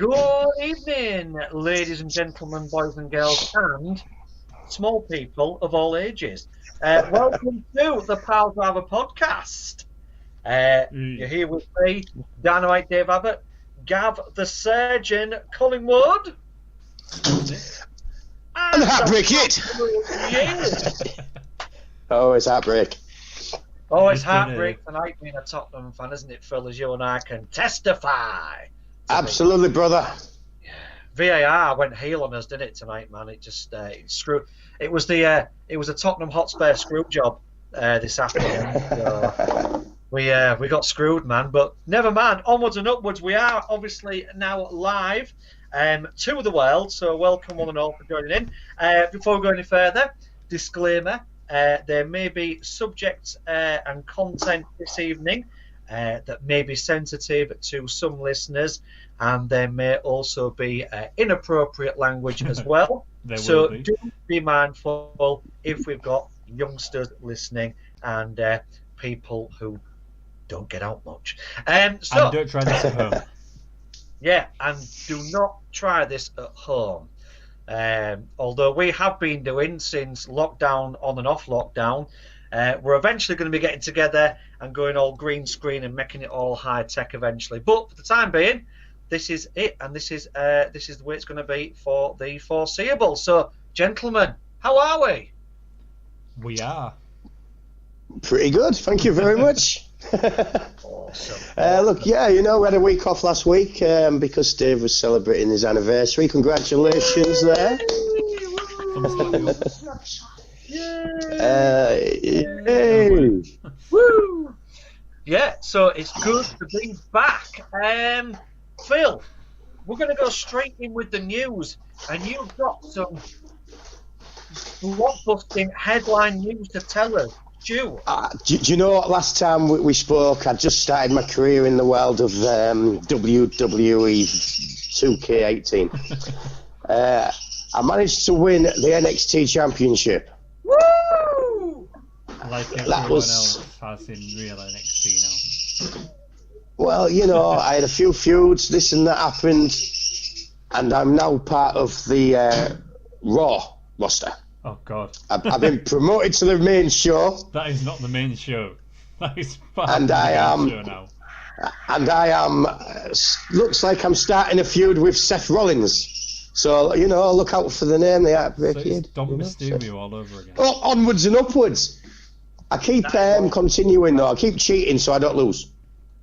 Good evening, ladies and gentlemen, boys and girls, and small people of all ages. Welcome to the Piledriver podcast. You're here with me, Dynamite Dave Abbott, Gav the Surgeon Collingwood, and Heartbreak It. Oh, it's Heartbreak. Oh, it's Heartbreak tonight being a Tottenham fan, isn't it, Phil, as you and I can testify. Absolutely, brother. VAR went heel on us, didn't it, tonight, man? It just it screwed. It was a Tottenham Hotspur screw job this afternoon. So we got screwed, man. But never mind. Onwards and upwards. We are obviously now live to the world. So welcome one and all for joining in. Before we go any further, disclaimer: there may be subjects and content this evening that may be sensitive to some listeners, and there may also be inappropriate language as well. So do be mindful if we've got youngsters listening and people who don't get out much. And don't try this at home. Yeah, and do not try this at home. Although we have been doing since lockdown, on and off lockdown, we're eventually going to be getting together and going all green screen and making it all high tech eventually. But for the time being, this is it, and this is the way it's going to be for the foreseeable. So, gentlemen, how are we? We are pretty good, thank you very much. Awesome. Look, yeah, we had a week off last week because Dave was celebrating his anniversary. Congratulations there. Yay! Woo! Yeah, so it's good to be back. Phil, we're going to go straight in with the news, and you've got some blockbusting headline news to tell us. Stu? Do you know what? Last time we spoke, I just started my career in the world of WWE 2K18. I managed to win the NXT Championship. Woo! Like everyone else has in real NXT now. Well, I had a few feuds, this and that happened, and I'm now part of the Raw roster. Oh, God. I've been promoted to the main show. That is not the main show. That is part and of the I main show now. And I am, looks like I'm starting a feud with Seth Rollins. So, look out for the name, the Heartbreak Kid. Dom Mysterio all over again. Oh, onwards and upwards. I keep continuing, though. I keep cheating so I don't lose.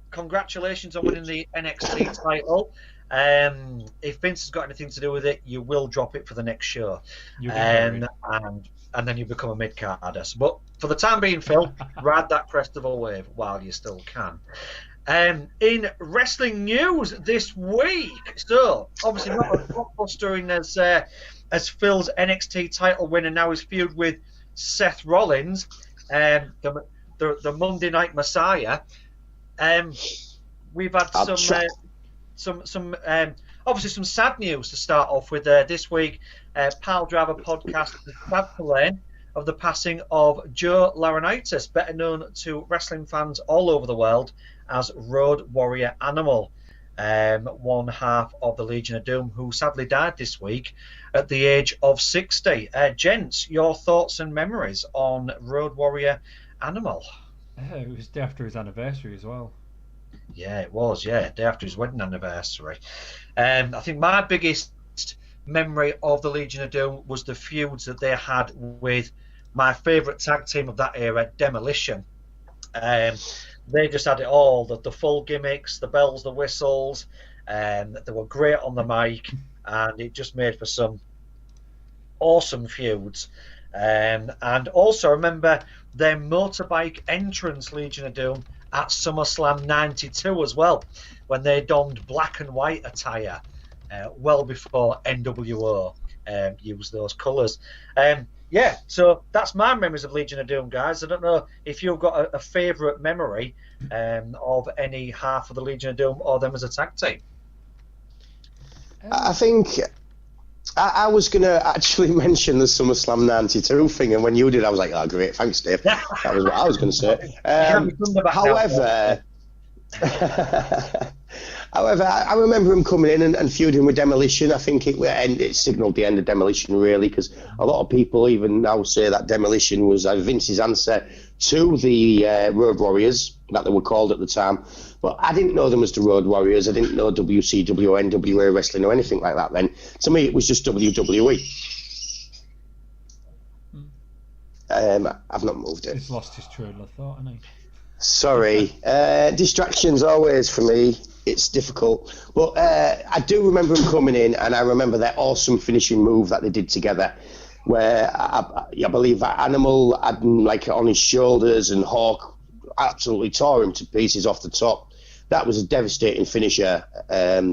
Congratulations on winning the NXT title. If Vince has got anything to do with it, you will drop it for the next show. And then you become a mid-carder. But for the time being, Phil, ride that festival wave while you still can. In wrestling news this week, so obviously not a blockbuster in as Phil's NXT title winner now is feud with Seth Rollins, the Monday Night Messiah. We've had some obviously some sad news to start off with this week. Piledriver podcast is sad to learn of the passing of Joe Laurinaitis, better known to wrestling fans all over the world as Road Warrior Animal, one half of the Legion of Doom, who sadly died this week at the age of 60. Gents, your thoughts and memories on Road Warrior Animal? It was day after his anniversary as well. Yeah, it was, day after his wedding anniversary. I think my biggest memory of the Legion of Doom was the feuds that they had with my favourite tag team of that era, Demolition. They just had it all, the full gimmicks, the bells, the whistles, they were great on the mic, and it just made for some awesome feuds. And also remember their motorbike entrance, Legion of Doom, at SummerSlam 92 as well, when they donned black and white attire, well before NWO used those colours. So that's my memories of Legion of Doom, guys. I don't know if you've got a favourite memory of any half of the Legion of Doom or them as a tag team. I think I was going to actually mention the SummerSlam 92 thing, and when you did, I was like, oh, great, thanks, Dave. That was what I was going to say. However, I remember him coming in and feuding with Demolition. I think it signalled the end of Demolition, really, because a lot of people even now say that Demolition was Vince's answer to the Road Warriors, that they were called at the time. But I didn't know them as the Road Warriors. I didn't know WCW or NWA Wrestling or anything like that then. To me, it was just WWE. I've not moved it. He's lost his trail of thought, hasn't he? Sorry. Distractions always for me. It's difficult. But I do remember him coming in, and I remember that awesome finishing move that they did together, where I believe that Animal had him like on his shoulders, and Hawk absolutely tore him to pieces off the top. That was a devastating finisher.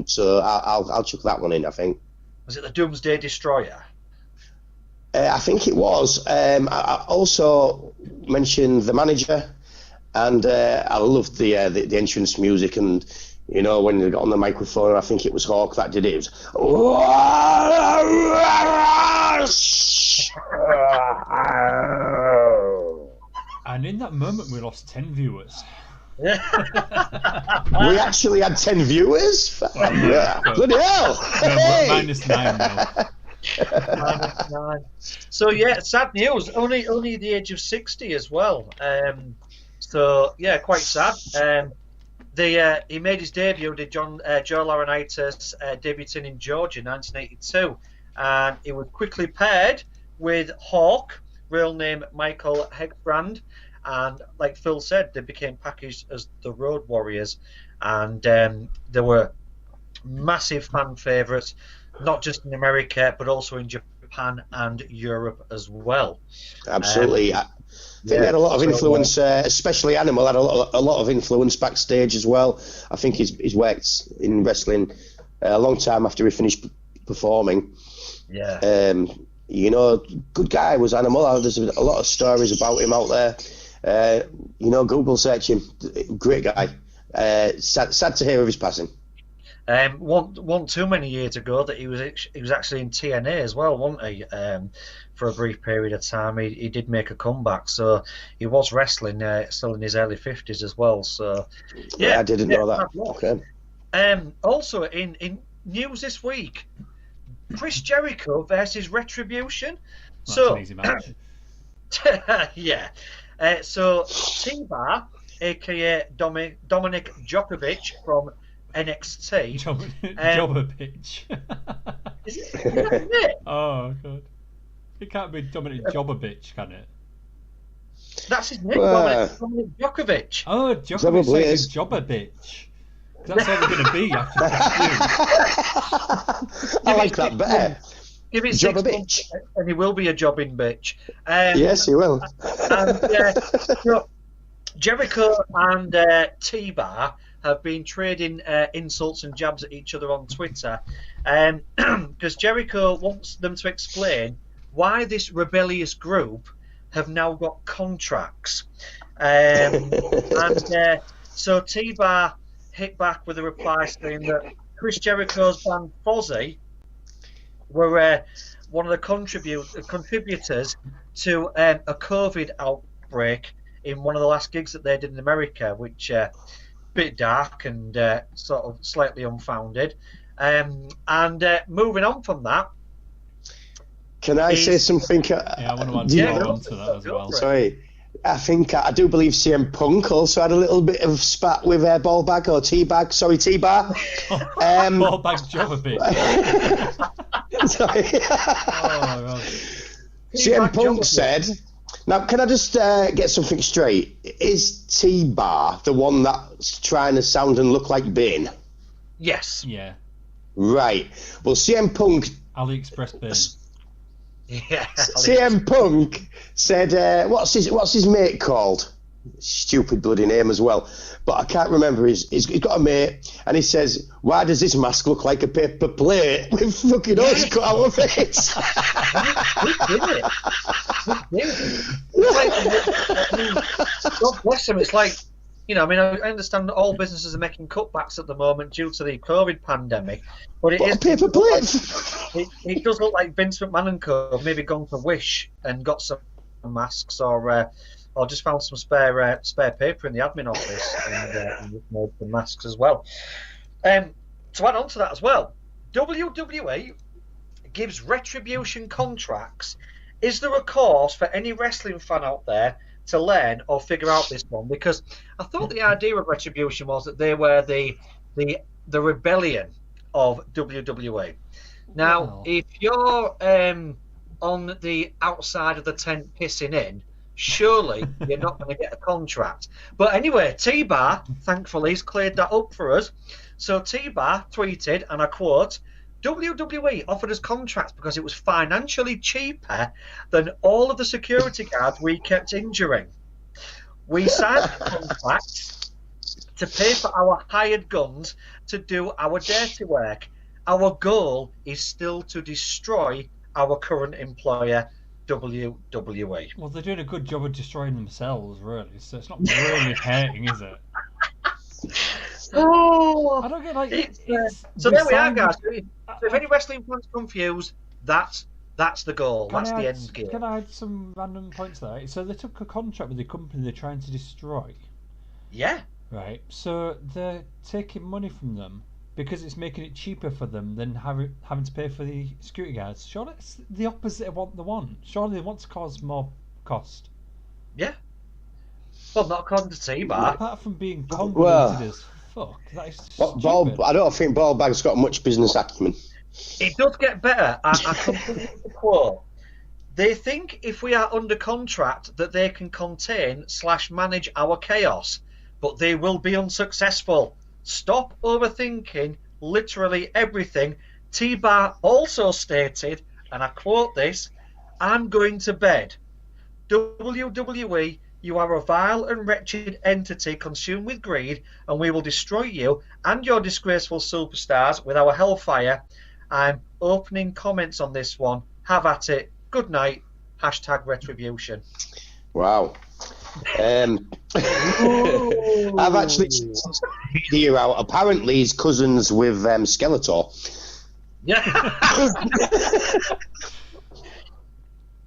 So I'll chuck that one in, I think. Was it the Doomsday Destroyer? I think it was. I also mentioned the manager, and I loved the entrance music, and you know when they got on the microphone, I think it was Hawk that did it. It was... And in that moment, we lost 10 viewers. We actually had 10 viewers? Well, yeah. Bloody hell! No, Hey! -9 now. -9. So yeah, sad news. Only the age of 60 as well. So yeah, quite sad. He made his debut. Did Joe Laurinaitis debuting in Georgia in 1982, and he was quickly paired with Hawk, real name Michael Hegbrand. And like Phil said, they became packaged as the Road Warriors, and they were massive fan favourites, not just in America but also in Japan and Europe as well. Absolutely. I think they had a lot of influence, especially Animal had a lot of influence backstage as well. I think he's worked in wrestling a long time after he finished performing. Yeah. You know, good guy was Animal. There's a lot of stories about him out there. You know, Google search him. Great guy. Sad to hear of his passing. One too many years ago that he was actually in TNA as well, wasn't he? For a brief period of time, he did make a comeback. So he was wrestling still in his early 50s as well. So yeah, I didn't know that. Okay. Also in news this week, Chris Jericho versus Retribution. That's so an easy match. yeah. So TBar, aka Dominic Djokovic from NXT. Jobberpitch. Is it? Oh god. It can't be Dominic Jobberpitch, can it? That's his name, Dominic Djokovic. Oh, Djokovic is Jobberpitch. That's all they're going to be after this. I like that better. Give it 6 months and he will be a jobbing bitch. Yes, he will. And, so Jericho and TBar have been trading insults and jabs at each other on Twitter because Jericho wants them to explain why this rebellious group have now got contracts. So TBar hit back with a reply saying that Chris Jericho's band Fozzy were one of the contributors to a COVID outbreak in one of the last gigs that they did in America, which bit dark and sort of slightly unfounded. And moving on from that, can I say something? Yeah, I want to add on to that as well. Sorry. I do believe CM Punk also had a little bit of spat with Ballbag or T-Bag. Sorry, T-Bar. Ballbag Jobberpitch. Sorry. Oh, God. CM Punk said, now can I just get something straight? Is T-Bar the one that's trying to sound and look like Bane? Yes. Yeah. Right. Well, CM Punk... Yeah. AliExpress Bane. CM Punk said, what's his mate called? Stupid bloody name as well. But I can't remember. He's got a mate, and he says, why does this mask look like a paper plate with fucking holes cut out of it? God bless him. It's like, you know, I mean, I understand that all businesses are making cutbacks at the moment due to the COVID pandemic, but it is paper plate. It does look like Vince McMahon and co. have maybe gone to Wish and got some masks, or just found some spare paper in the admin office and just made the masks as well. To add on to that as well, WWE gives Retribution Contracts. Is there a course for any wrestling fan out there to learn or figure out this one? Because I thought the idea of Retribution was that they were the rebellion of WWE. Now, if you're on the outside of the tent pissing in, surely you're not going to get a contract. But anyway, TBar, thankfully, has cleared that up for us. So TBar tweeted, and I quote, WWE offered us contracts because it was financially cheaper than all of the security guards we kept injuring. We signed the contract to pay for our hired guns to do our dirty work. Our goal is still to destroy our current employer, WWE. Well, they're doing a good job of destroying themselves, really, so it's not really hurting, is it? Oh, I don't get so there we are, guys. So if any wrestling fans confused, that's the goal. That's the end game. Can I add some random points there? So they took a contract with the company they're trying to destroy. Yeah. Right. So they're taking money from them because it's making it cheaper for them than having to pay for the security guards. Surely it's the opposite of what they want. Surely they want to cause more cost. Yeah. Well, not according to TBar. Apart from being convoluted as fuck, that is stupid. I don't think Ballbag's got much business acumen. It does get better. I completely quote. They think if we are under contract that they can contain/manage our chaos, but they will be unsuccessful. Stop overthinking literally everything. TBar also stated, and I quote this, "I'm going to bed. WWE, you are a vile and wretched entity consumed with greed, and we will destroy you and your disgraceful superstars with our hellfire. I'm opening comments on this one. Have at it. Good night. #Retribution." Wow. I've actually seen some video out. Apparently, he's cousins with Skeletor. Yeah.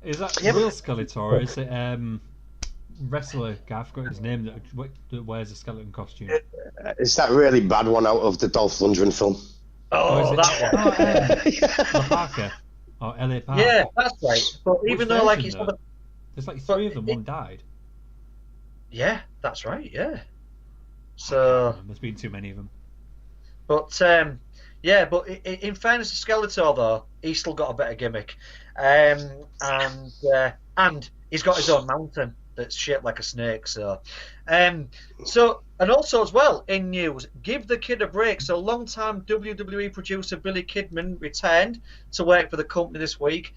Is that real Skeletor, or is it wrestler guy? I forgot his name that wears a skeleton costume. It's that really bad one out of the Dolph Lundgren film. Oh, that one. Parker or LA Parker. Yeah, that's right. But even though, like, there's like three of them. One died. Yeah, that's right. Yeah. So there's been too many of them. But yeah, but in fairness to Skeletor, though, he's still got a better gimmick, and he's got his own mountain that's shaped like a snake. So, and also as well in news, give the kid a break. So, long-time WWE producer Billy Kidman returned to work for the company this week.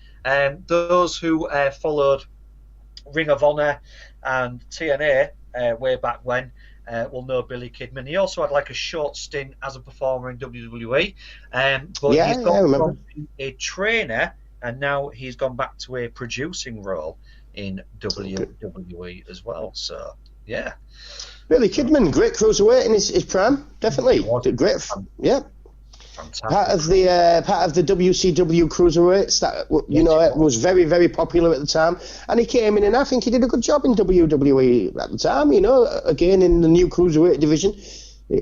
Those who followed Ring of Honor and TNA way back when will know Billy Kidman. He also had like a short stint as a performer in WWE, but he's gone from a trainer and now he's gone back to a producing role in WWE as well. So yeah, Billy Kidman, great cruiserweight in his prime, definitely. Great, yeah. Fantastic. Part of the WCW cruiserweights that it was very, very popular at the time, and he came in and I think he did a good job in WWE at the time. Again in the new cruiserweight division,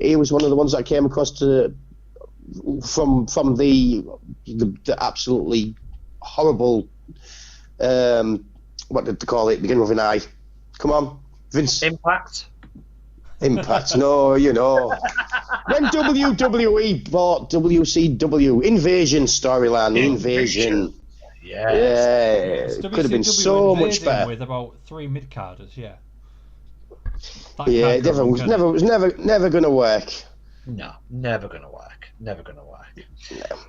he was one of the ones that came across from the absolutely horrible what did they call it? Begin with an I. Come on, Vince. Impact, no, when WWE bought WCW, Invasion storyline, Invasion. Yeah, it could have been so much better. With about 3 mid-carders, yeah. It was never going to work. No, never going to work. Never going to work.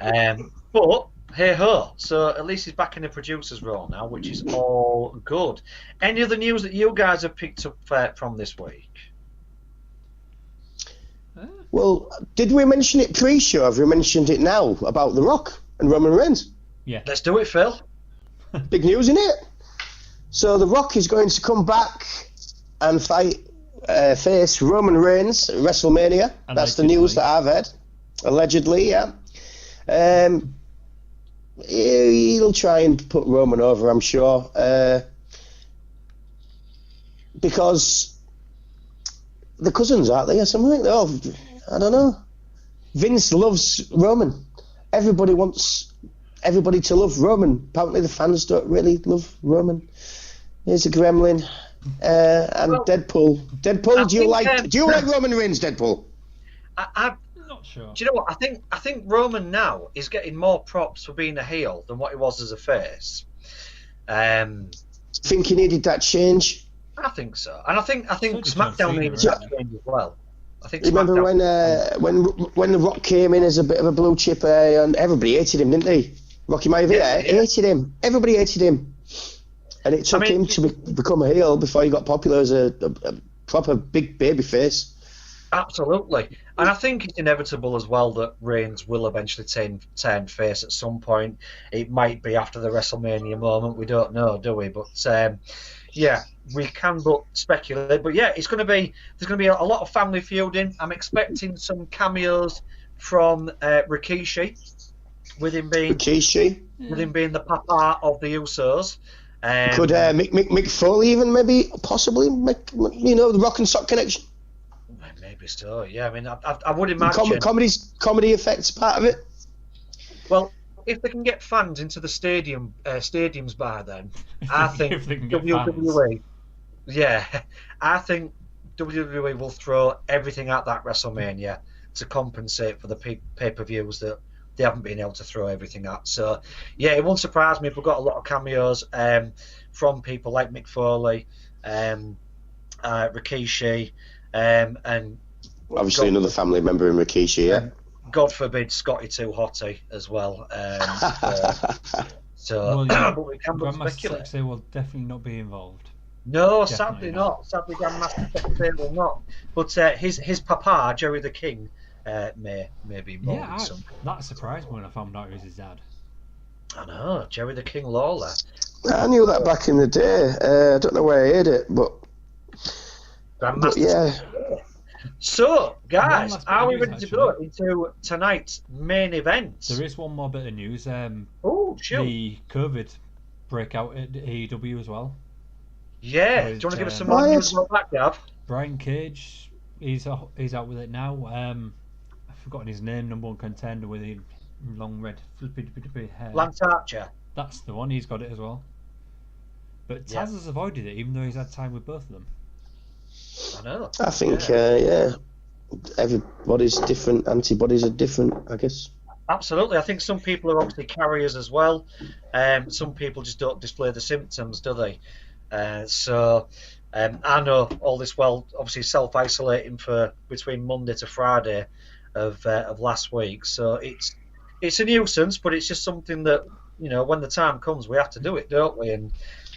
No. But hey ho, so at least he's back in the producer's role now, which is all good. Any other news that you guys have picked up from this week? Well, did we mention it pre-show? Have we mentioned it now about The Rock and Roman Reigns? Yeah. Let's do it, Phil. Big news, isn't it? So The Rock is going to come back and face Roman Reigns at WrestleMania. Allegedly. That's the news that I've heard. Allegedly, yeah. He'll try and put Roman over, I'm sure. Because the cousins, aren't they, or something? I don't know. Vince loves Roman. Everybody wants everybody to love Roman. Apparently, the fans don't really love Roman. Here's a gremlin. And Deadpool. Deadpool, do you like Roman Reigns, Deadpool? I'm not sure. Do you know what? I think Roman now is getting more props for being a heel than what he was as a face. Think he needed that change? I think so, and I think SmackDown needed that change as well. I think. Remember when The Rock came in as a bit of a blue chip, and everybody hated him, didn't they? Rocky Maivia hated him. Everybody hated him, and it took him to become a heel before he got popular as a proper big baby face. Absolutely, and I think it's inevitable as well that Reigns will eventually turn face at some point. It might be after the WrestleMania moment. We don't know, do we? But yeah, we can but speculate. But yeah, there's going to be a lot of family feuding. I'm expecting some cameos from Rikishi, with him being the papa of the Usos. Could Mick Foley even possibly the Rock and Sock connection? Maybe so. Yeah, I mean, I would imagine comedy effects part of it. Well, if they can get fans into the stadiums by then, I think WWE. Yeah, I think WWE will throw everything at that WrestleMania to compensate for the pay-per-views that they haven't been able to throw everything at. So, yeah, it won't surprise me if we've got a lot of cameos from people like Mick Foley, Rikishi, and obviously another family member in Rikishi, yeah. God forbid Scotty Too Hotty as well. But we can speculate. They will definitely not be involved. No, sadly not. Sadly, Grandmaster Sexay will not. But his papa, Jerry the King, may be involved in something. That surprised me when I found out he was his dad. I know, Jerry the King Lawler. I knew that back in the day. I don't know where I heard it, but yeah. So, guys, are we ready to go into tonight's main event? There is one more bit of news. Sure. The COVID breakout at AEW as well. Yeah. Do you want to give us some more news about that, Gav? Brian Cage, he's out with it now. I've forgotten his name. Number one contender with the long red flippy hair. Lance Archer. That's the one. He's got it as well. But Taz has avoided it, even though he's had time with both of them. I know. I think, everybody's different. Antibodies are different, I guess. Absolutely. I think some people are obviously carriers as well. Some people just don't display the symptoms, do they? I know all this well, obviously self-isolating for between Monday to Friday of last week. So it's a nuisance, but it's just something that, when the time comes, we have to do it, don't we?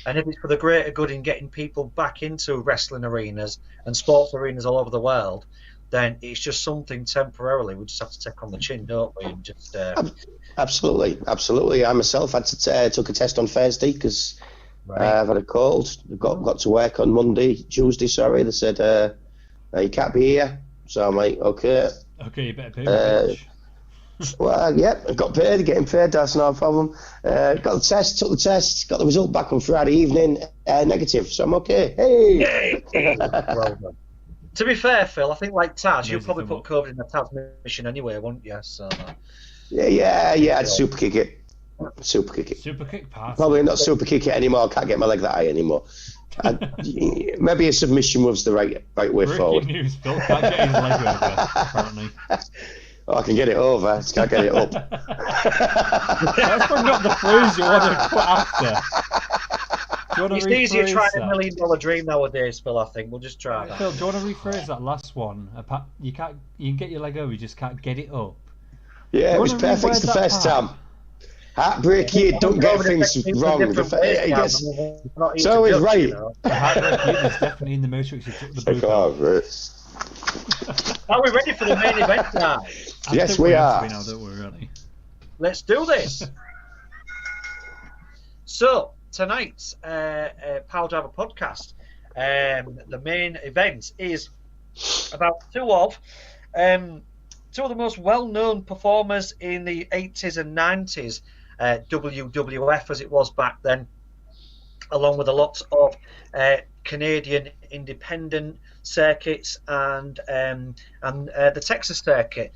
And if it's for the greater good in getting people back into wrestling arenas and sports arenas all over the world, then it's just something temporarily we just have to take on the chin, don't we? And just absolutely. I myself took a test on Thursday because I've had a cold. Got to work on Tuesday. Sorry, they said you can't be here. So I'm like, okay. Okay, you better pay. Well, yeah, I got paid, getting paid, that's no problem. Got the test, took the test, got the result back on Friday evening, negative, so I'm okay. Hey! Well done. To be fair, Phil, I think like Taz, you'll probably put COVID in the Taz mission anyway, won't you? So, yeah, I'd super kick it. Super kick pass. Probably not super kick it anymore, I can't get my leg that high anymore. Maybe a submission was the right way forward. News, Phil can't get his leg over, apparently. Oh, I can get it over, I just can't get it up. That's probably not the phrase you want to put after. It's easier trying $1 million dream nowadays, Phil, I think. We'll just try that. Phil, do you want to rephrase that last one? You can get your leg over, you just can't get it up. Yeah, it was perfect the first time. Heartbreak you don't get things wrong. So he's right. Heartbreak is definitely in the Matrix. Are we ready for the main event, guys? Yes, we are. Now, don't we, really? Let's do this. So, tonight's Piledriver podcast, the main event is about two of the most well-known performers in the 80s and 90s, WWF as it was back then, along with a lot of Canadian independent circuits and the Texas circuit.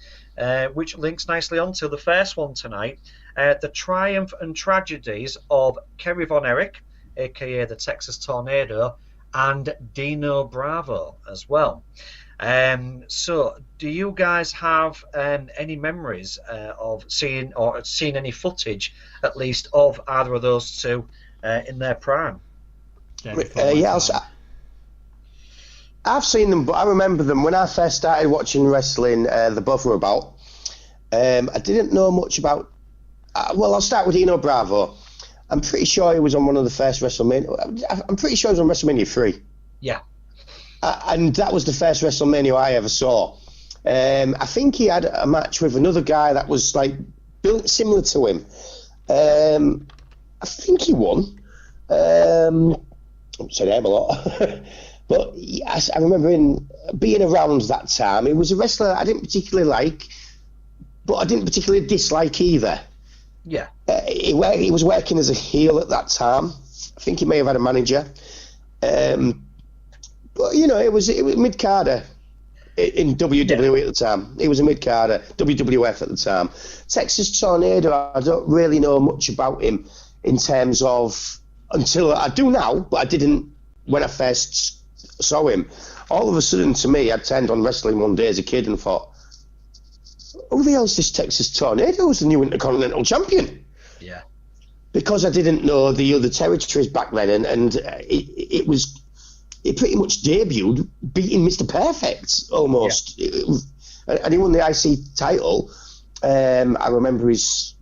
which links nicely onto the first one tonight, the triumph and tragedies of Kerry Von Erich, aka the Texas Tornado, and Dino Bravo as well. So, do you guys have any memories of seeing any footage, at least, of either of those two in their prime? Yeah, I've seen them, but I remember them when I first started watching wrestling. They both were about. I didn't know much about. Well, I'll start with Dino Bravo. I'm pretty sure he was on one of the first WrestleMania. I'm pretty sure he was on WrestleMania 3. Yeah. And that was the first WrestleMania I ever saw. I think he had a match with another guy that was like built similar to him. I think he won. I've said him a lot. But yes, I remember being around that time. He was a wrestler I didn't particularly like, but I didn't particularly dislike either. Yeah. He was working as a heel at that time. I think he may have had a manager. But, you know, it was mid-carder in WWE at the time. He was a mid-carder, WWF at the time. Texas Tornado, I don't really know much about him in terms of, until I do now, but I didn't when I first saw him. All of a sudden, to me, I turned on wrestling one day as a kid and thought, who the hell's this Texas Tornado who's the new Intercontinental Champion? Yeah. Because I didn't know the other territories back then, and it pretty much debuted beating Mr. Perfect almost. Yeah. And he won the IC title. I remember his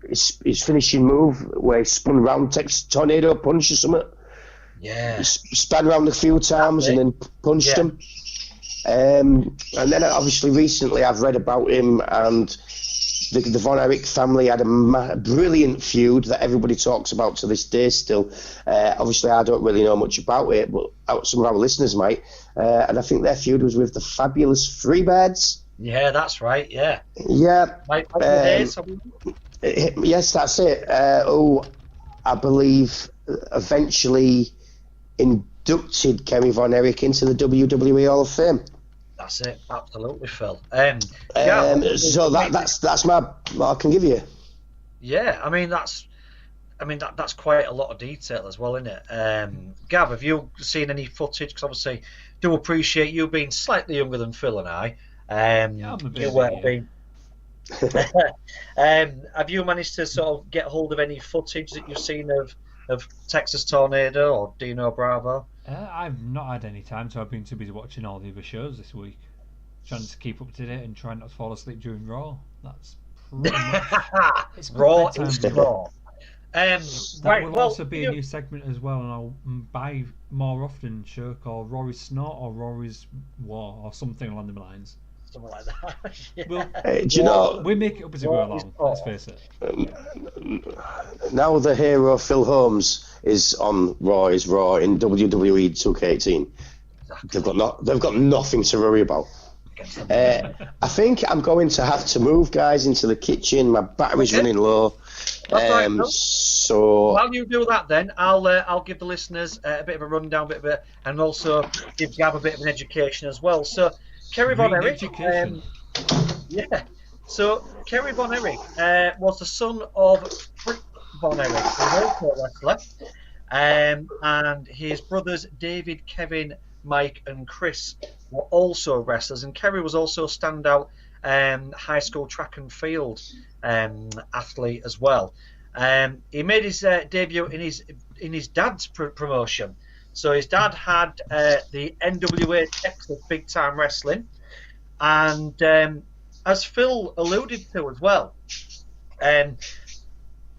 finishing move where he spun around, Texas Tornado punch or something. Yeah. He spun around a few times and then punched him. And then obviously recently I've read about him, and the Von Erich family had a brilliant feud that everybody talks about to this day still. Obviously I don't really know much about it, but some of our listeners might. And I think their feud was with the Fabulous Freebirds. Yeah, that's right, yeah. Yeah. Yes, that's it. Who I believe eventually inducted Kerry Von Erich into the WWE Hall of Fame. That's it, absolutely, Phil. So that's my I can give you. Yeah, that's quite a lot of detail as well, isn't it? Gav, have you seen any footage? Because obviously, do appreciate you being slightly younger than Phil and I. Yeah, I'm a bit. Have you managed to sort of get hold of any footage that you've seen of Texas Tornado or Dino Bravo? I've not had any time, so I've been too busy watching all the other shows this week, trying to keep up to date and trying not to fall asleep during Raw. That's pretty much it's Raw is Raw. That will also be a new segment as well, and I'll buy more often show called Rory's Snort or Rory's War or something along the lines. Something like that. Yeah. Do you know? We make it up as we go along. Let's face it. Now the hero Phil Holmes is on Raw is Raw in WWE 2K18. Exactly. They've got nothing to worry about. I think I'm going to have to move, guys, into the kitchen. My battery's running low. So while you do that, then I'll give the listeners a bit of a rundown, and also give Gav a bit of an education as well. So Kerry Von Erich, So Kerry Von Erich was the son of Frick Von Erich, who was also a wrestler, and his brothers David, Kevin, Mike, and Chris were also wrestlers, and Kerry was also a standout high school track and field athlete as well. He made his debut in his dad's promotion. So his dad had the NWA Texas Big Time Wrestling, and as Phil alluded to as well,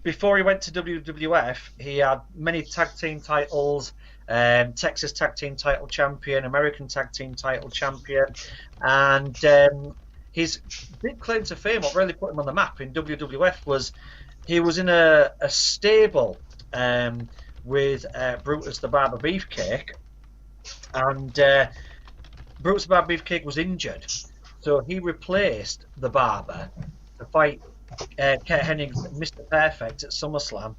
before he went to WWF, he had many tag team titles. Texas Tag Team Title Champion, American Tag Team Title Champion, and his big claim to fame, what really put him on the map in WWF, was he was in a stable with Brutus the Barber Beefcake, and Brutus the Barber Beefcake was injured, so he replaced the Barber to fight Kurt Hennig's Mr. Perfect at SummerSlam,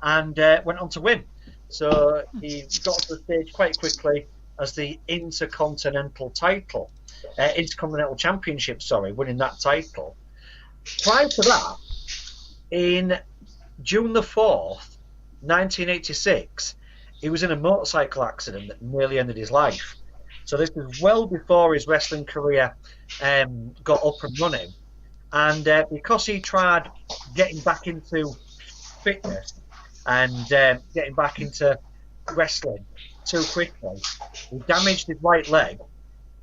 and went on to win. So he got to the stage quite quickly as the Intercontinental Championship, winning that title. prior to that, in June the 4th, 1986, he was in a motorcycle accident that nearly ended his life. So this was well before his wrestling career got up and running. And because he tried getting back into fitness and getting back into wrestling too quickly, he damaged his right leg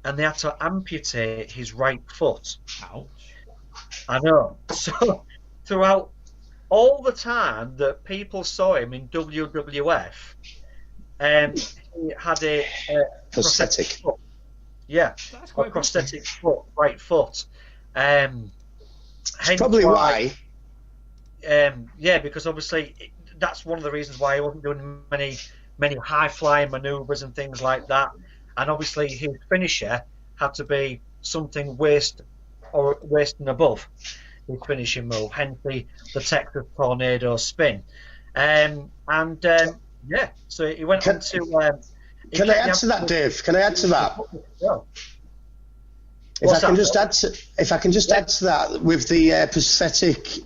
and they had to amputate his right foot. Ouch. I know. So throughout all the time that people saw him in WWF, he had a prosthetic foot. Yeah, That's quite a prosthetic foot, right foot. That's probably why. Yeah, because obviously that's one of the reasons why he wasn't doing many high flying manoeuvres and things like that. And obviously his finisher had to be something waist and above his finishing move, hence the Texas Tornado spin. Yeah, so he went on to. Can I add to that, Dave? Can I add to that? Yeah. If I can just add to that with the prosthetic,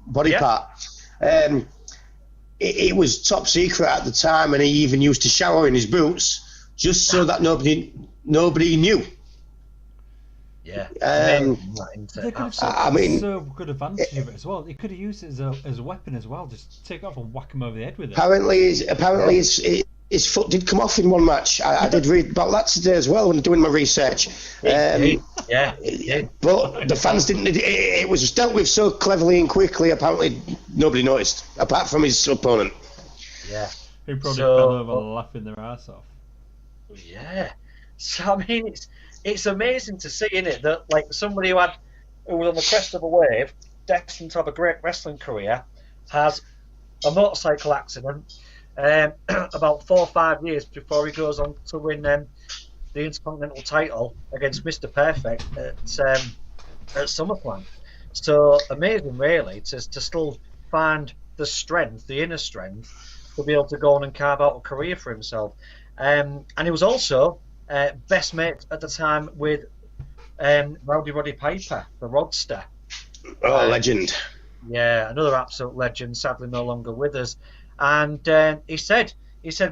body part. It was top secret at the time, and he even used to shower in his boots just so that nobody knew. Yeah. They could have so good advantage of it as well. He could have used it as a weapon as well. Just take it off and whack him over the head with it. Apparently, his foot did come off in one match. I did read about that today as well when doing my research. Yeah. But the fans didn't. It was dealt with so cleverly and quickly. Apparently, nobody noticed apart from his opponent. Yeah. Who probably fell over laughing their ass off. Yeah. So I mean, it's amazing to see, isn't it, that like somebody who was on the crest of a wave, destined to have a great wrestling career, has a motorcycle accident about 4 or 5 years before he goes on to win the Intercontinental title against Mr. Perfect at SummerSlam. So amazing, really, to still find the inner strength, to be able to go on and carve out a career for himself. And he was also best mate at the time with Rowdy Roddy Piper, the Rodster. Oh, legend. Yeah, another absolute legend, sadly no longer with us. And he said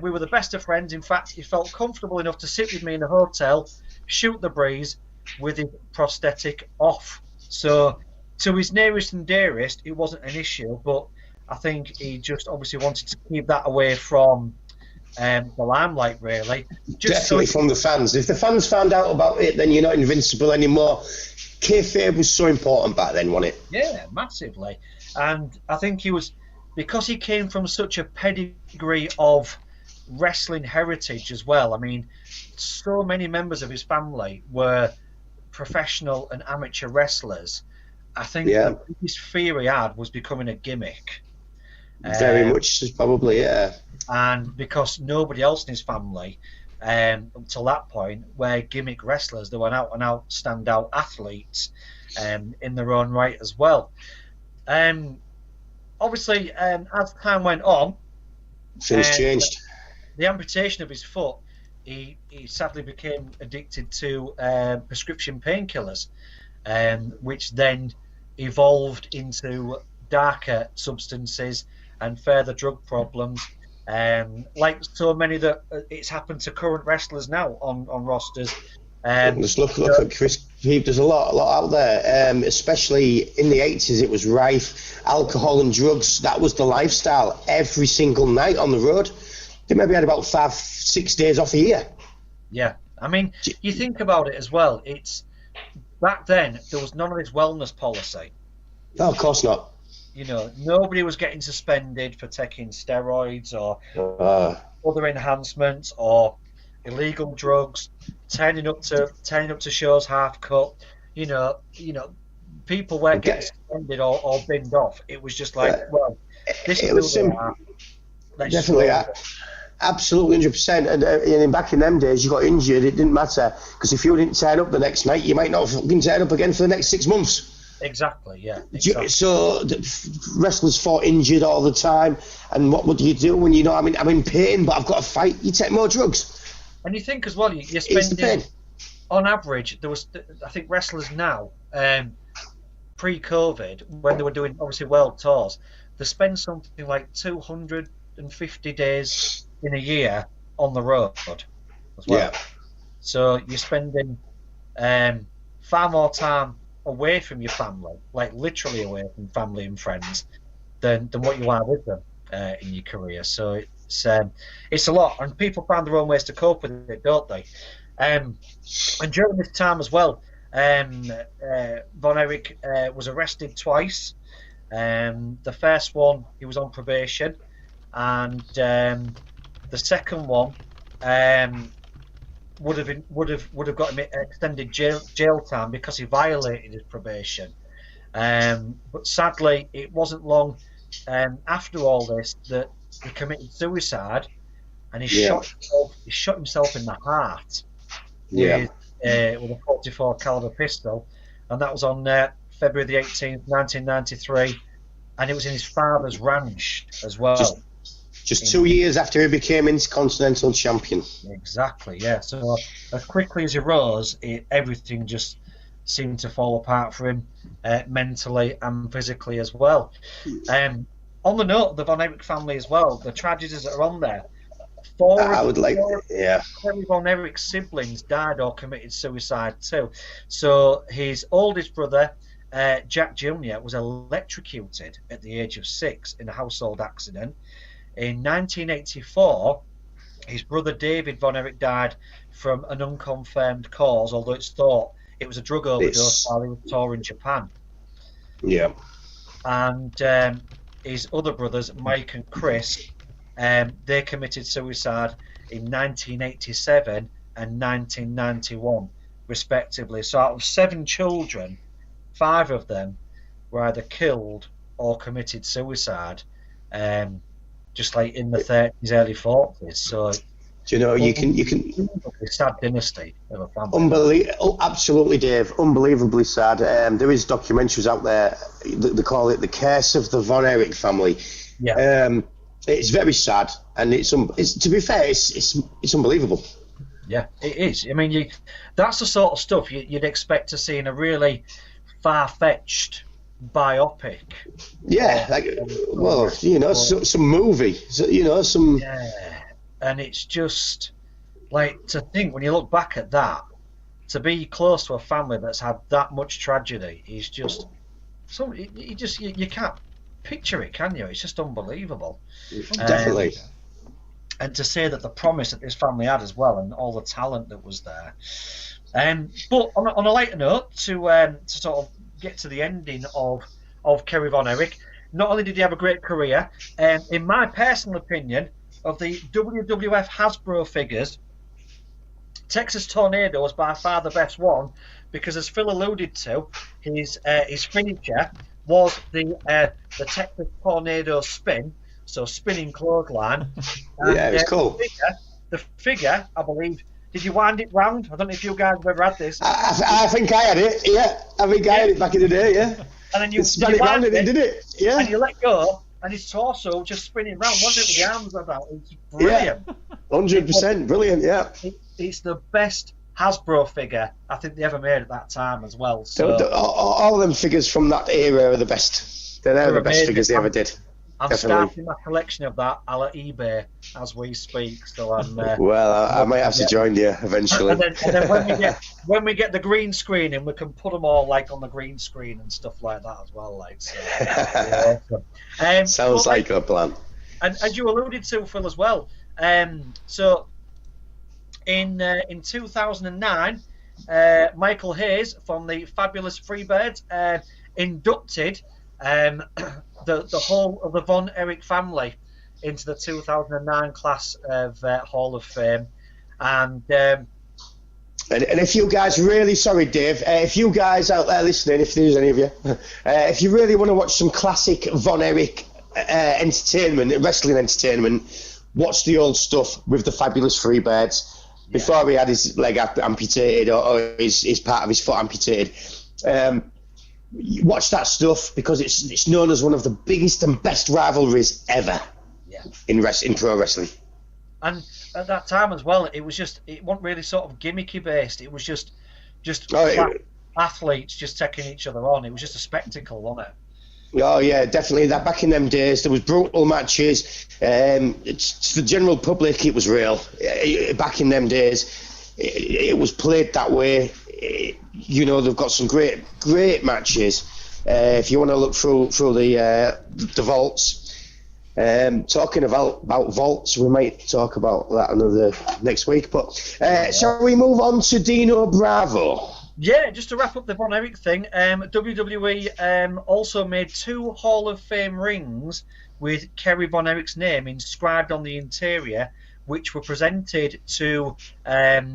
we were the best of friends. In fact, he felt comfortable enough to sit with me in the hotel, shoot the breeze with his prosthetic off. So to his nearest and dearest, it wasn't an issue, but I think he just obviously wanted to keep that away from the limelight, really. Definitely from the fans. If the fans found out about it, then you're not invincible anymore. Kayfabe was so important back then, wasn't it? Yeah, massively. And I think he was, because he came from such a pedigree of wrestling heritage as well. I mean, so many members of his family were professional and amateur wrestlers. I think the biggest fear he had was becoming a gimmick. Very much, probably, yeah. And because nobody else in his family, until that point, were gimmick wrestlers, they were out-and-out stand-out athletes in their own right as well. Obviously, as time went on, things changed. The amputation of his foot, he sadly became addicted to prescription painkillers, which then evolved into darker substances and further drug problems. Like so many that it's happened to current wrestlers now on rosters. Just look at Chris. There's a lot out there, especially in the 80s. It was rife. Alcohol and drugs. That was the lifestyle every single night on the road. They maybe had about 5-6 days off a year. Yeah, I mean, you think about it as well. It's back then there was none of this wellness policy. No, of course not. You know, nobody was getting suspended for taking steroids or other enhancements or illegal drugs, turning up to shows half cut. You know, people weren't getting suspended or binned off. It was just like, well, this is definitely. Absolutely, 100%. And back in them days, you got injured, it didn't matter, because if you didn't turn up the next night, you might not have fucking turn up again for the next 6 months. Exactly, yeah. Exactly. So wrestlers fought injured all the time, and what would you do when you know I'm in pain, but I've got to fight? You take more drugs. And you think as well, you're spending, on average, I think wrestlers now pre-COVID, when they were doing obviously world tours, they spend something like 250 days in a year on the road as well. Yeah. So you're spending far more time away from your family, like literally away from family and friends, than what you are with them in your career. So it's a lot, and people find their own ways to cope with it, don't they? And during this time as well, Von Erich was arrested twice. The first one, he was on probation, and the second one would have got him extended jail time because he violated his probation. But sadly, it wasn't long after all this that he committed suicide, and he shot himself in the heart with a 44 caliber pistol, and that was on February the 18th, 1993, and it was in his father's ranch as well. Just 2 years after he became Intercontinental Champion. Exactly, yeah. So as quickly as he rose, everything just seemed to fall apart for him, mentally and physically as well. On the note of the Von Erich family as well, the tragedies that are on there, four Kerry Von Erich's siblings died or committed suicide too. So his oldest brother, Jack Jr., was electrocuted at the age of 6 in a household accident. In 1984, his brother David Von Erich died from an unconfirmed cause, although it's thought it was a drug overdose while he was touring Japan. Yeah. And his other brothers, Mike and Chris, they committed suicide in 1987 and 1991, respectively. So out of 7 children, 5 of them were either killed or committed suicide, just like in the 30s, early 40s. So, do you know, you can sad dynasty of a family. Absolutely, Dave. Unbelievably sad. There is documentaries out there. They call it The Curse of the Von Erich Family. Yeah. It's very sad, and it's to be fair, it's unbelievable. Yeah, it is. I mean, that's the sort of stuff you'd expect to see in a really far-fetched biopic. Yeah, some movie. Some. Yeah, and it's just like, to think, when you look back at that, to be close to a family that's had that much tragedy is just so you can't picture it, can you? It's just unbelievable. Definitely. And to say that the promise that this family had as well, and all the talent that was there. But on a lighter note, to sort of get to the ending of Kerry Von Erich, not only did he have a great career, in my personal opinion, of the WWF Hasbro figures, Texas Tornado was by far the best one, because as Phil alluded to, his finisher was the Texas Tornado spin, so spinning clothesline. Yeah, it was cool. The figure, I believe, did you wind it round? I don't know if you guys have ever had this. I think I had it, yeah. I think I had it back in the day, yeah. And then you spun it round and it did it, yeah. And you let go, and his torso just spinning round, wasn't it, with the arms about? It's brilliant. Yeah, 100%, brilliant, yeah. It's the best Hasbro figure I think they ever made at that time as well. So all of them figures from that era are the best. They're the best figures they ever did. I'm starting my collection of that at eBay as we speak. So I'm. I might have to join you eventually. And then when we get the green screen in, we can put them all like on the green screen and stuff like that as well. Like, so, yeah. Sounds like a plan. And as you alluded to, Phil, as well. So in 2009, Michael Hayes from the Fabulous Freebirds inducted the whole of the Von Erich family into the 2009 class of Hall of Fame. And if you guys really, sorry Dave, if you guys out there listening, if there's any of you, if you really want to watch some classic Von Erich entertainment, wrestling entertainment, watch the old stuff with the Fabulous Freebirds. Before he had his leg amputated or his part of his foot amputated. Watch that stuff, because it's known as one of the biggest and best rivalries ever in pro wrestling. And at that time as well, it wasn't really sort of gimmicky based. It was just athletes just taking each other on. It was just a spectacle, wasn't it? Oh yeah, definitely. That back in them days, there was brutal matches. It's the general public, it was real. Back in them days, it was played that way. You know, they've got some great matches. If you want to look through the vaults, talking about vaults, we might talk about that another next week. But shall we move on to Dino Bravo? Yeah, just to wrap up the Von Erich thing, WWE also made 2 Hall of Fame rings with Kerry Von Erich's name inscribed on the interior, which were presented to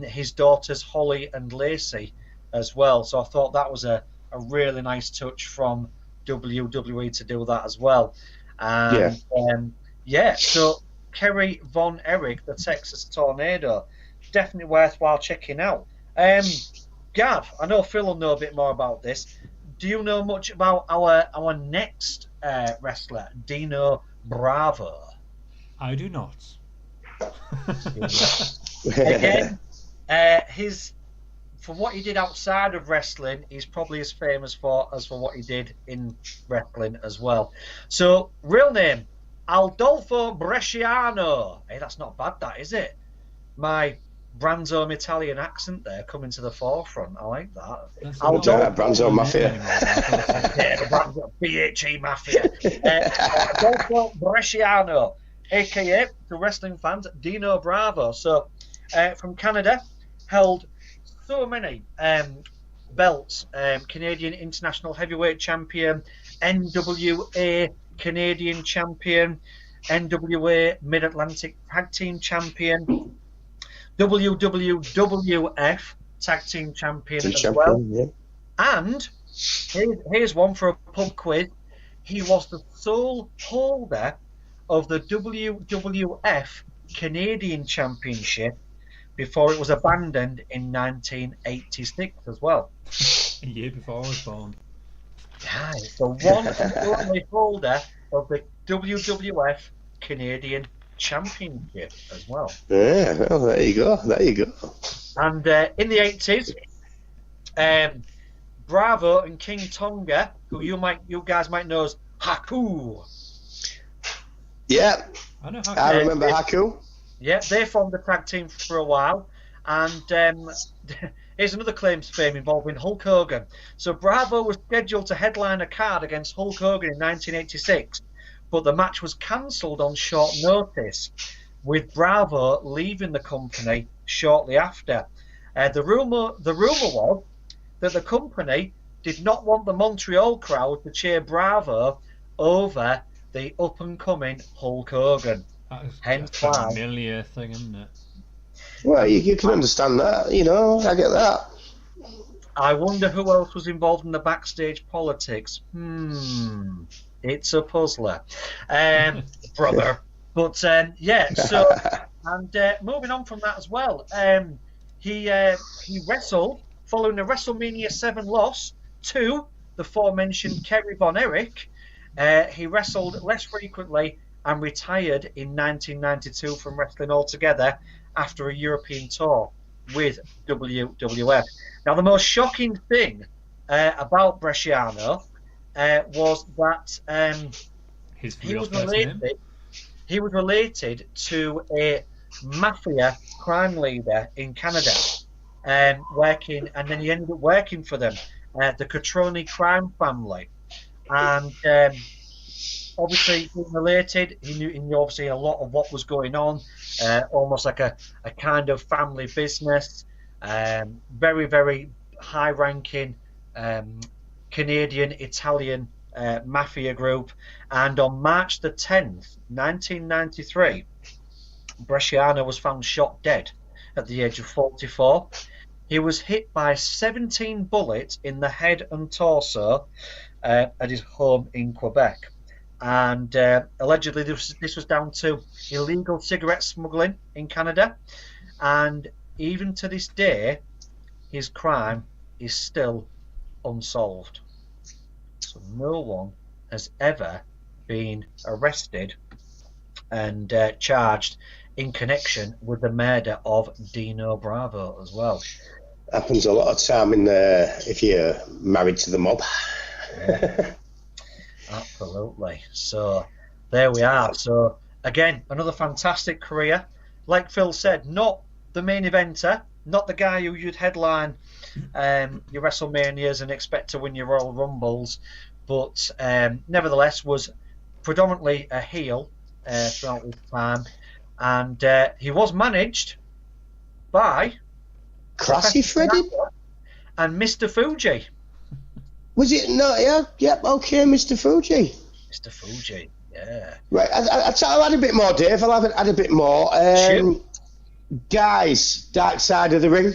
his daughters Holly and Lacey as well. So I thought that was a really nice touch from WWE to do that as well. So Kerry Von Erich, the Texas Tornado, definitely worthwhile checking out. Gav, I know Phil will know a bit more about this. Do you know much about our next wrestler, Dino Bravo? I do not. Again, for what he did outside of wrestling, he's probably as famous as for what he did in wrestling as well. So, real name, Adolfo Bresciano. Hey, that's not bad, that, is it? My Branzo Italian accent there coming to the forefront. I like that. Branzo Mafia. Yeah, the Branzo BHE Mafia. Adolfo Bresciano, a.k.a. to wrestling fans, Dino Bravo. So, from Canada, held so many belts. Canadian International Heavyweight Champion, NWA Canadian Champion, NWA Mid-Atlantic Tag Team Champion, WWF Tag Team Champion as well. Yeah. And here's one for a pub quiz. He was the sole holder of the WWF Canadian Championship before it was abandoned in 1986 as well. A year before I was born. Yeah, it's the one and only holder of the WWF Canadian Championship as well. Yeah, well, there you go. And in the 80s, Bravo and King Tonga, who you guys might know as Haku. Yeah, I know Haku. I remember Haku. Yeah, they formed the tag team for a while, and here's another claim to fame involving Hulk Hogan. So Bravo was scheduled to headline a card against Hulk Hogan in 1986, but the match was cancelled on short notice, with Bravo leaving the company shortly after. The rumor was that the company did not want the Montreal crowd to cheer Bravo over the up-and-coming Hulk Hogan. Hence why. A familiar thing, isn't it? Well, you can understand that, I get that. I wonder who else was involved in the backstage politics. It's a puzzler, brother. But yeah, so and moving on from that as well, he wrestled following a WrestleMania 7 loss to the aforementioned Kerry Von Erich. He wrestled less frequently and retired in 1992 from wrestling altogether after a European tour with WWF. Now, the most shocking thing about Bresciano was that he was related to a mafia crime leader in Canada, and then he ended up working for them, the Catroni crime family, and obviously being related, he knew obviously a lot of what was going on, almost like a kind of family business, very, very high-ranking Canadian, Italian mafia group. And on March the 10th, 1993, Bresciano was found shot dead at the age of 44. He was hit by 17 bullets in the head and torso at his home in Quebec. And allegedly this was down to illegal cigarette smuggling in Canada. And even to this day, his crime is still unsolved. So no one has ever been arrested and charged in connection with the murder of Dino Bravo as well. Happens a lot of time in if you're married to the mob. Absolutely. So there we are. So again, another fantastic career. Like Phil said, not the main eventer, not the guy who you'd headline your WrestleManias and expect to win your Royal Rumbles, but nevertheless was predominantly a heel throughout his time, and he was managed by Classy Freddy and Mr. Fuji. Was it? No, yeah, yep, okay, Mr. Fuji. Mr. Fuji, yeah. Right, I'll add a bit more, Dave. I'll add a bit more. Sure. Guys, Dark Side of the Ring.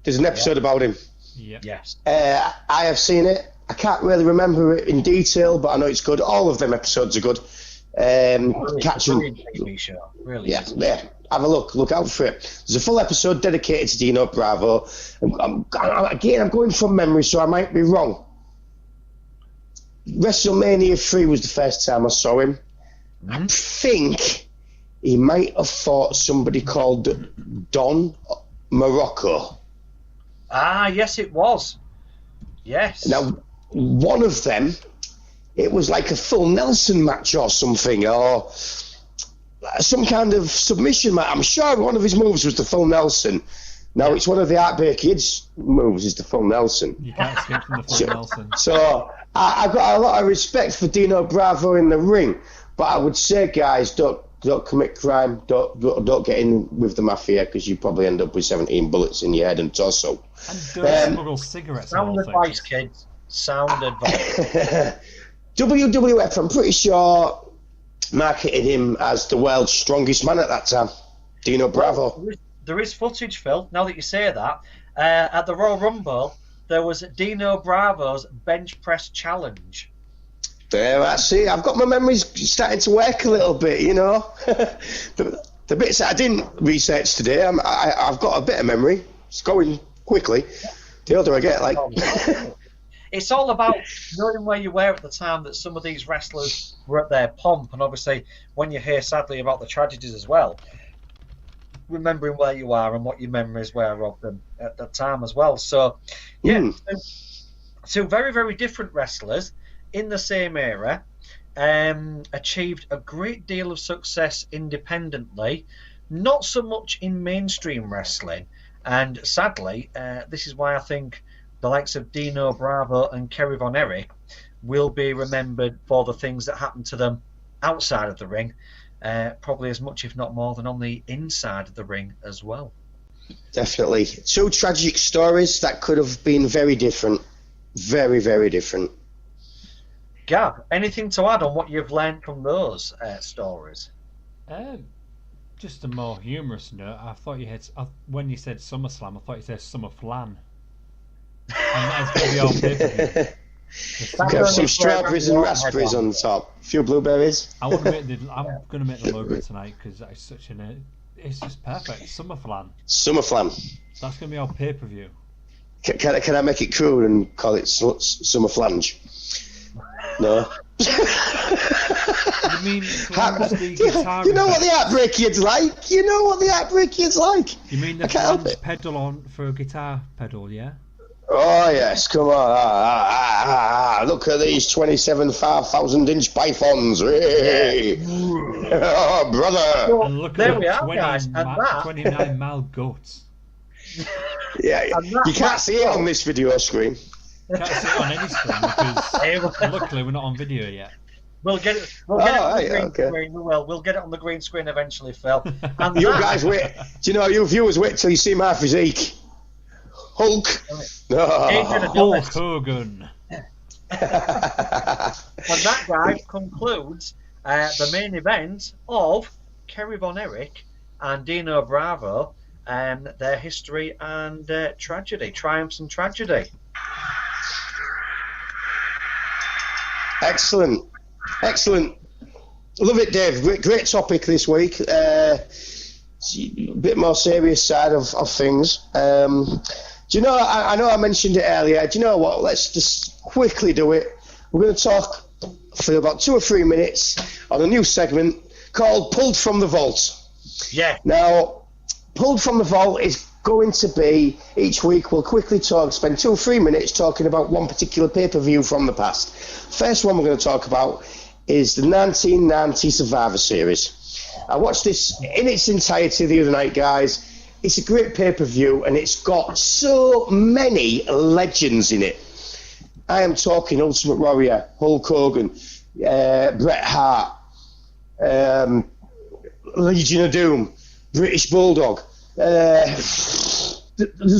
There's an episode about him. Yeah. Yes. I have seen it. I can't really remember it in detail, but I know it's good. All of them episodes are good. Catch him. TV show. Really. Yeah, yeah. Have a look out for it. There's a full episode dedicated to Dino Bravo. I'm going from memory, so I might be wrong. WrestleMania 3 was the first time I saw him. I think he might have fought somebody called Don Morocco. Ah, yes, it was. Yes. Now, one of them, it was like a full Nelson match or something, or some kind of submission match. I'm sure one of his moves was the full Nelson. Now, it's one of the Heartbreak Kids moves is the full Nelson. You can't skip from the full Nelson. So, I've got a lot of respect for Dino Bravo in the ring, but I would say, guys, don't commit crime, don't get in with the mafia, because you probably end up with 17 bullets in your head and torso. And don't smuggle cigarettes. Sound advice, kids. Sound advice. WWF, I'm pretty sure, marketed him as the world's strongest man at that time. Dino Bravo. There is footage, Phil, now that you say that. At the Royal Rumble, there was Dino Bravo's bench press challenge. There, I see. I've got my memories starting to work a little bit, you know. The bits that I didn't research today, I've got a bit of memory. It's going quickly. The older I get, like... It's all about knowing where you were at the time that some of these wrestlers were at their pomp, and obviously when you hear sadly about the tragedies as well, remembering where you are and what your memories were of them at that time as well. So, yeah, two very, very different wrestlers in the same era, achieved a great deal of success independently, not so much in mainstream wrestling, and sadly, this is why I think the likes of Dino Bravo and Kerry Von Erich will be remembered for the things that happened to them outside of the ring, probably as much, if not more, than on the inside of the ring as well. Definitely. Two tragic stories that could have been very different. Very, very different. Gab, anything to add on what you've learned from those stories? Just a more humorous note. I thought you had, when you said SummerSlam, I thought you said Summer Flan. And that's going to be all paper. Got some strawberries and raspberries on top. A few blueberries. I'm going to make the logo tonight, because that is such an... It's just perfect. Summer Flan. Summer Flan. That's going to be our pay-per-view. Can I make it crude and call it Summer Flange? No. You mean the guitar? You know what the Heartbreak Kids like? You know what the Heartbreak Kids like? You mean the flange pedal on for a guitar pedal, yeah? Oh yes, come on! Look at these 27,000-inch pythons! Hey. Oh, brother! And look there at we are, guys. And that 29-mile goats. Yeah, you can't see it on this video screen. Can't see it on any screen because luckily we're not on video yet. We'll get it. We'll get it on the green screen. We'll get it on the green screen eventually, Phil. And you guys wait. Do you know, you viewers wait till you see my physique. Hulk. Hulk Hogan. And that, guy, concludes the main event of Kerry Von Erich and Dino Bravo, their history and tragedy, triumphs and tragedy. Excellent. Love it, Dave. Great topic this week. A bit more serious side of things. Do you know, I know I mentioned it earlier. Do you know what? Let's just quickly do it. We're going to talk for about 2 or 3 minutes on a new segment called Pulled from the Vault. Yeah. Now, Pulled from the Vault is going to be, each week we'll quickly spend 2 or 3 minutes talking about one particular pay-per-view from the past. First one we're going to talk about is the 1990 Survivor Series. I watched this in its entirety the other night, guys. It's a great pay-per-view, and it's got so many legends in it. I am talking Ultimate Warrior, Hulk Hogan, Bret Hart, Legion of Doom, British Bulldog. There's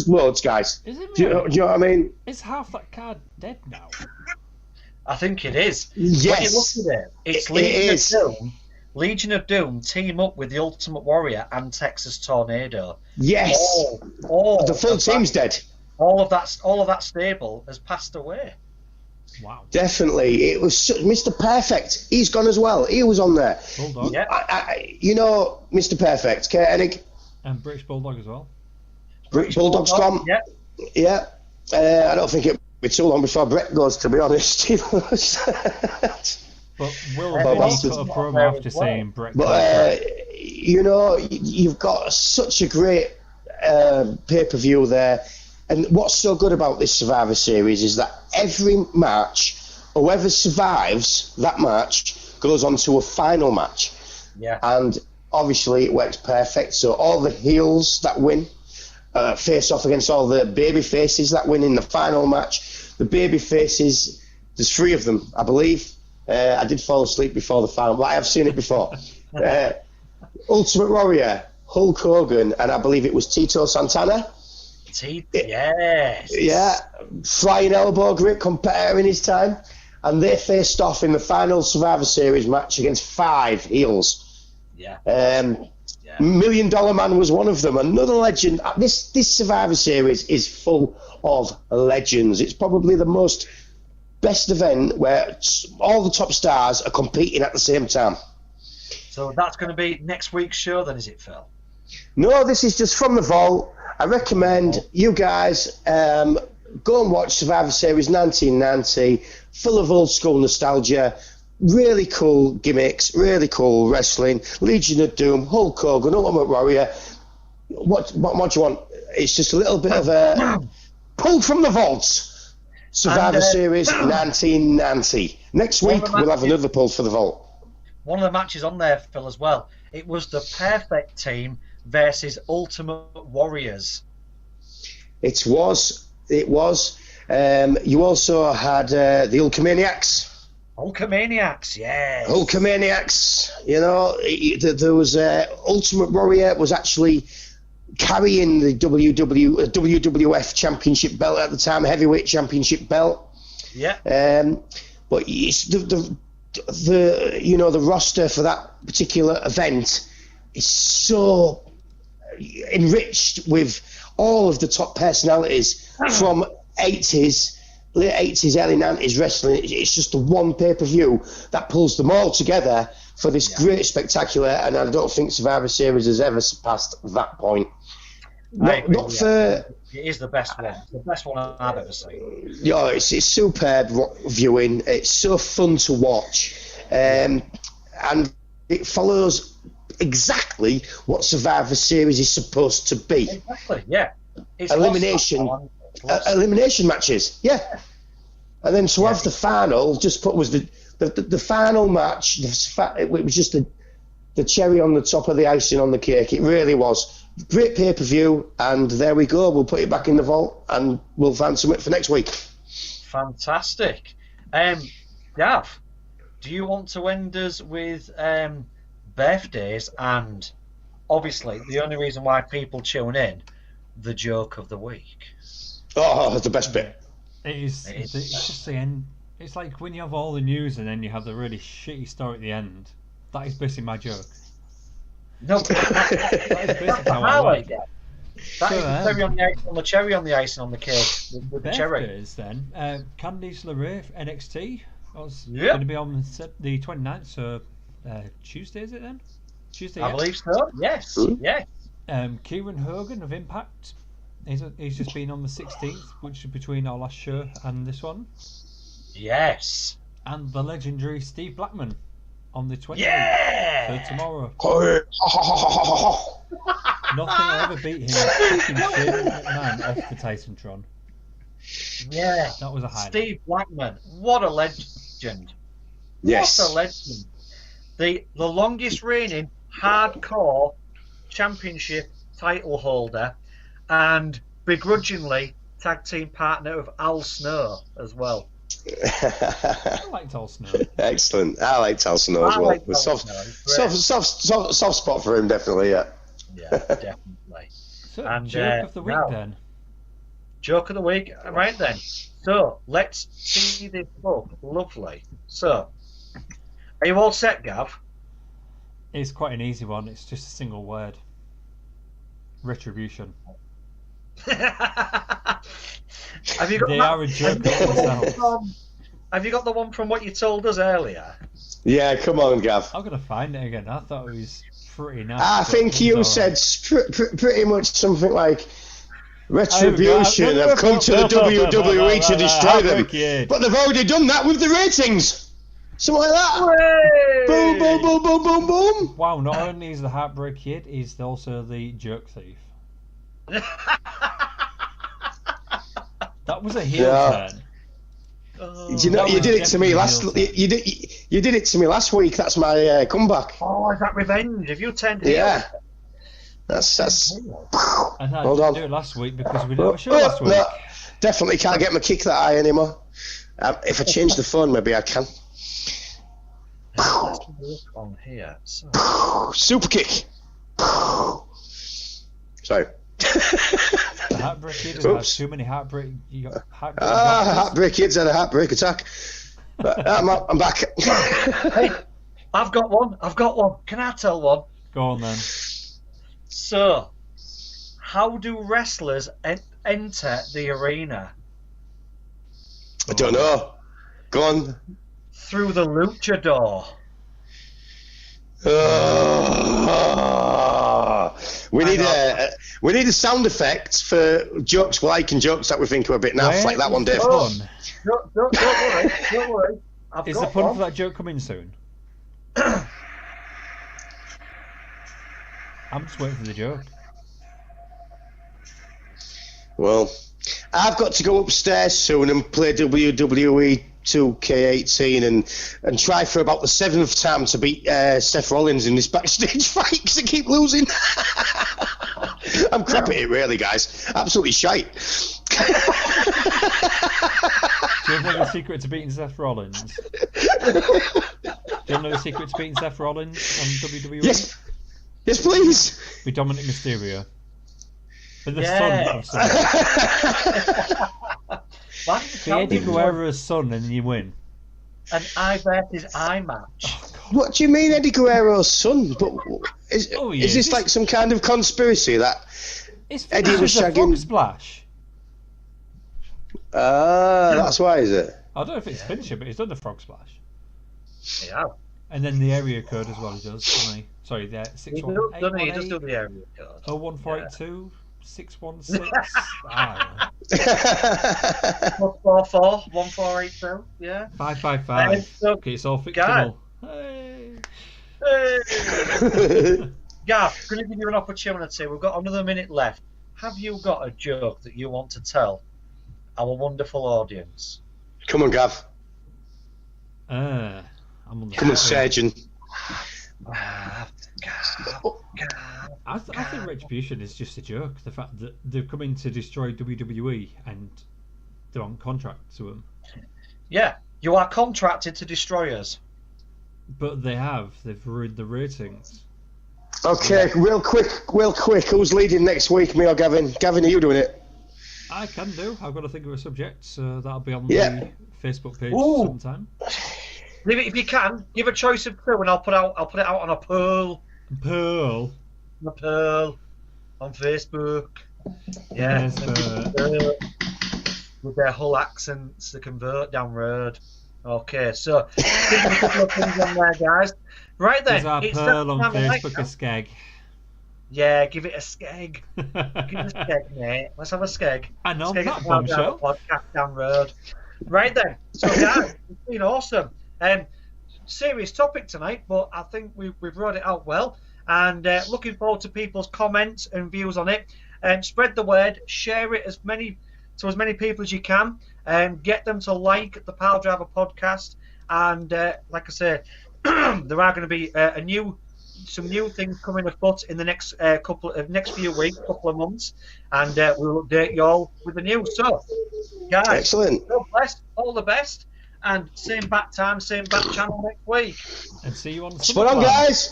loads, guys. Is it do you know what I mean? Is half that card dead now? I think it is. Yes. When you look at it, it's Legion of Doom team up with the Ultimate Warrior and Texas Tornado. Yes. The full team's dead. All of that stable has passed away. Wow. Definitely. It was Mr. Perfect. He's gone as well. He was on there. Bulldog. Yeah. You know Mr. Perfect, Kerry Von Erich. And British Bulldog as well. British Bulldog's gone. Yeah. Yeah. I don't think it'll be too long before Brett goes, to be honest. But Will Bob Vinny Aston. put a promo after saying Brett. But, you know, you've got such a great pay-per-view there. And what's so good about this Survivor Series is that every match, whoever survives that match goes on to a final match. Yeah. And obviously it works perfect. So all the heels that win face off against all the baby faces that win in the final match. The baby faces, there's 3 of them, I believe. I did fall asleep before the final, but I have seen it before. Ultimate Warrior, Hulk Hogan, and I believe it was Tito Santana. Yes. Yeah, flying elbow grip competitor in his time. And they faced off in the final Survivor Series match against 5 heels. Yeah.1 Million Man was one of them. Another legend. This Survivor Series is full of legends. It's probably the best event where all the top stars are competing at the same time. So that's going to be next week's show then, is it, Phil? No, this is just from the vault. I recommend you guys go and watch Survivor Series 1990, full of old school nostalgia, really cool gimmicks, really cool wrestling, Legion of Doom, Hulk Hogan, Ultimate Warrior. What do you want? It's just a little bit of a pull from the vault. Survivor Series 1990. Next week we'll have another pull for the vault. One of the matches on there, Phil, as well. It was the Perfect Team versus Ultimate Warriors. It was. You also had the Hulkamaniacs. Hulkamaniacs, yes. Hulkamaniacs. You know, there was Ultimate Warrior was actually carrying the WWF Championship belt at the time, heavyweight championship belt. Yeah. But it's the roster for that particular event is so enriched with all of the top personalities from late 80s, early 90s wrestling. It's just the one pay-per-view that pulls them all together for this great spectacular, and I don't think Survivor Series has ever surpassed that point. It is the best one. The best one I've ever seen. Yeah, it's superb viewing. It's so fun to watch, and it follows exactly what Survivor Series is supposed to be. Exactly, yeah. It's elimination matches, yeah. And then to have the final, was the final match. It was just the cherry on the top of the icing on the cake. It really was. Great pay-per-view, and there we go. We'll put it back in the vault, and we'll find something for next week. Fantastic. Gav, do you want to end us with birthdays and, obviously, the only reason why people tune in, the joke of the week? Oh, that's the best bit. It's just the end. It's like when you have all the news and then you have the really shitty story at the end. That is basically my joke. No, that is basically how I like it. That is the cherry on the icing on the cake. With the cherry. Birthdays then. Candice LeRae, NXT. Was going to be on the 29th, so Tuesday, is it then? Tuesday, I believe so, yes. Yes. Kieran Hogan of Impact. He's just been on the 16th, which is between our last show and this one. Yes. And the legendary Steve Blackman on the 28th. Yeah! So tomorrow. Nothing will ever beat him. Kicking Shane McMahon off the Titantron. Yeah. That was a highlight. Steve Blackman, what a legend. Yes. What a legend. The longest reigning hardcore championship title holder and begrudgingly tag team partner of Al Snow as well. I liked Al Snow. Excellent. I liked Al Snow as well. Soft spot for him, definitely, yeah. Yeah, definitely. So, And, joke of the week now, then. Joke of the week, right then. So, let's see this up. Lovely. So, are you all set, Gav? It's quite an easy one. It's just a single word. Retribution. Have you got They that? are a joke of themselves. Have you got the one from what you told us earlier? Yeah, come on, Gav. I'm going to find it again. I thought it was pretty nice. I think you said pretty much something like, Retribution have come to the WWE to destroy them. But they've already done that with the ratings. Something like that. Hooray! Boom, boom, boom, boom, boom, boom. Wow, not only is the Heartbreak Kid, he's also the Jerk Thief. That was a heel turn. You know, you did it to me last. You did it to me last week. That's my comeback. Oh, is that revenge? Have you turned heel? Yeah. That's. And I Hold didn't on. do it last week because we didn't have a show last week. No, definitely can't get my kick that high anymore. If I change the phone, maybe I can. Let's look on here. So. Super kick. Sorry. The Heartbreak Kid has had too many heartbreak. You got heartbreak. Heartbreak Kid's had a heartbreak attack. But, I'm back. Hey, I've got one. Can I tell one? Go on then. So, how do wrestlers enter the arena? I don't know. Go on. Through the luchador. We need a sound effect for jokes we like and jokes that we think are a bit naff, like that one, Dave. Don't worry. Don't worry. Is the pun for that joke coming soon? I'm just waiting for the joke. Well, I've got to go upstairs soon and play WWE 2K18 and try for about the 7th time to beat Seth Rollins in this backstage fight because I keep losing. I'm crap at it, really, guys. Absolutely shite. Do you know the secret to beating Seth Rollins? Do you know the secret to beating Seth Rollins on WWE? Yes, please. Be Dominic Mysterio. But the son of Seth. Be Eddie Guerrero's son and you win. An eye versus eye match. Oh, what do you mean, Eddie Guerrero's son? But is this like some kind of conspiracy that Eddie was shagging? Frog splash. That's why, is it? I don't know if it's finisher, but he's done the frog splash. Yeah. And then the area code as well. He does. Doesn't he? Sorry, the 618. He does do the area code. 01482 616. 444 1482. Yeah. 555. Okay, it's all fictional. Hey. Gav, going to give you an opportunity. We've got another minute left. Have you got a joke that you want to tell our wonderful audience? Come on, Gav. I'm on the Come on, Sergeant. I think Retribution is just a joke. The fact that they've come in to destroy WWE and they're on contract to them. Yeah, you are contracted to destroy us. But they've ruined the ratings. Okay, real quick. Who's leading next week, me or Gavin? Gavin, are you doing it? I can do. I've got to think of a subject, so that'll be on the Facebook page sometime. If you can, give a choice of two, and I'll put it out on a poll. Pearl. A poll on Facebook. Yeah. With their Hull accents to convert down road. Okay, so give a couple of things on there, guys. Right then, Is our it's Pearl on Facebook Facebook a skeg? Yeah, give it a skeg. Give it a skeg, mate. Let's have a skeg. I know, skeg not at the bombshell. podcast down road. Right then, so guys, it's been awesome. Serious topic tonight, but I think we've wrote it out well. and looking forward to people's comments and views on it. Spread the word, share it as many people as you can, and get them to like the Piledriver podcast. And like I say, there are going to be some new things coming afoot in the next next few weeks, couple of months, and we'll update you all with the news. So, guys, excellent. God bless, all the best, and same bat time, same bat channel next week. And see you on the Spot on, guys.